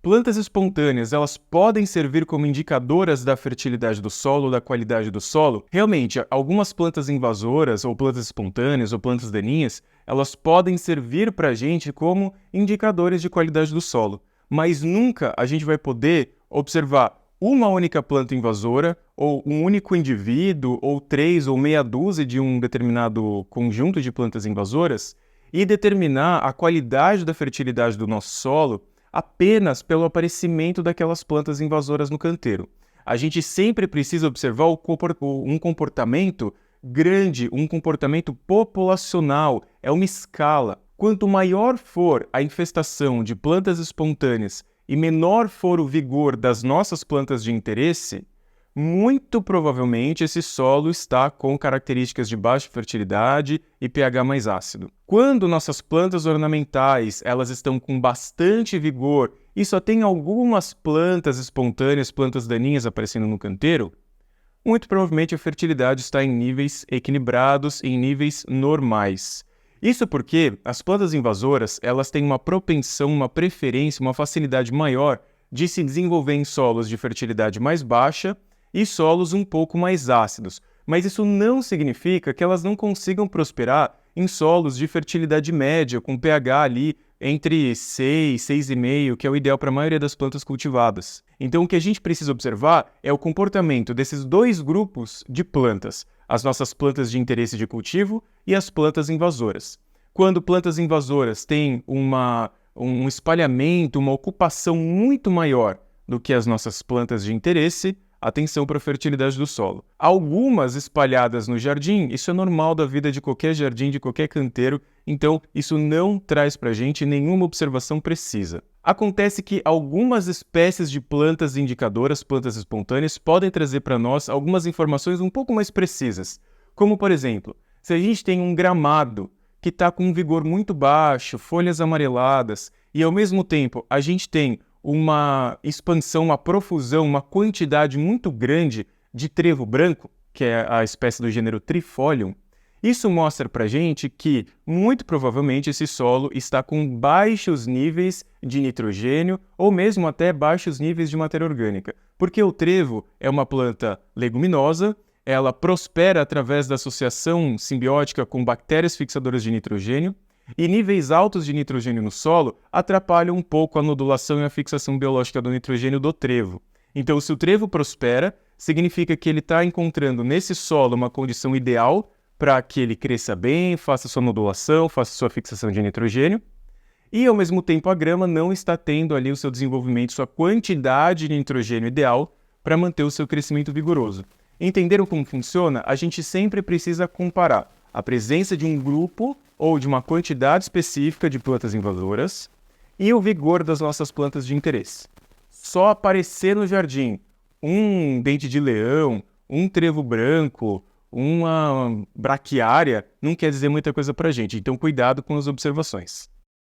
Plantas espontâneas, elas podem servir como indicadoras da fertilidade do solo, da qualidade do solo? Realmente, algumas plantas invasoras, ou plantas espontâneas, ou plantas daninhas, elas podem servir para a gente como indicadores de qualidade do solo. Mas nunca a gente vai poder observar uma única planta invasora, ou um único indivíduo, ou 3 ou meia dúzia de um determinado conjunto de plantas invasoras, e determinar a qualidade da fertilidade do nosso solo apenas pelo aparecimento daquelas plantas invasoras no canteiro. A gente sempre precisa observar um comportamento grande, um comportamento populacional, é uma escala. Quanto maior for a infestação de plantas espontâneas e menor for o vigor das nossas plantas de interesse, muito provavelmente esse solo está com características de baixa fertilidade e pH mais ácido. Quando nossas plantas ornamentais elas estão com bastante vigor e só tem algumas plantas espontâneas, plantas daninhas aparecendo no canteiro, muito provavelmente a fertilidade está em níveis equilibrados, em níveis normais. Isso porque as plantas invasoras elas têm uma propensão, uma preferência, uma facilidade maior de se desenvolver em solos de fertilidade mais baixa e solos um pouco mais ácidos. Mas isso não significa que elas não consigam prosperar em solos de fertilidade média, com pH ali entre 6 e 6,5, que é o ideal para a maioria das plantas cultivadas. Então o que a gente precisa observar é o comportamento desses dois grupos de plantas, as nossas plantas de interesse de cultivo e as plantas invasoras. Quando plantas invasoras têm um espalhamento, uma ocupação muito maior do que as nossas plantas de interesse, atenção para a fertilidade do solo. Algumas espalhadas no jardim, isso é normal da vida de qualquer jardim, de qualquer canteiro, então isso não traz para a gente nenhuma observação precisa. Acontece que algumas espécies de plantas indicadoras, plantas espontâneas, podem trazer para nós algumas informações um pouco mais precisas, como por exemplo, se a gente tem um gramado que está com um vigor muito baixo, folhas amareladas, e ao mesmo tempo a gente tem uma expansão, uma profusão, uma quantidade muito grande de trevo branco, que é a espécie do gênero Trifolium, isso mostra para a gente que, muito provavelmente, esse solo está com baixos níveis de nitrogênio ou mesmo até baixos níveis de matéria orgânica, porque o trevo é uma planta leguminosa, ela prospera através da associação simbiótica com bactérias fixadoras de nitrogênio, e níveis altos de nitrogênio no solo atrapalham um pouco a nodulação e a fixação biológica do nitrogênio do trevo. Então, se o trevo prospera, significa que ele está encontrando nesse solo uma condição ideal para que ele cresça bem, faça sua nodulação, faça sua fixação de nitrogênio, e ao mesmo tempo a grama não está tendo ali o seu desenvolvimento, sua quantidade de nitrogênio ideal para manter o seu crescimento vigoroso. Entenderam como funciona? A gente sempre precisa comparar a presença de um grupo ou de uma quantidade específica de plantas invasoras e o vigor das nossas plantas de interesse. Só aparecer no jardim um dente de leão, um trevo branco, uma braquiária, não quer dizer muita coisa para a gente. Então, cuidado com as observações.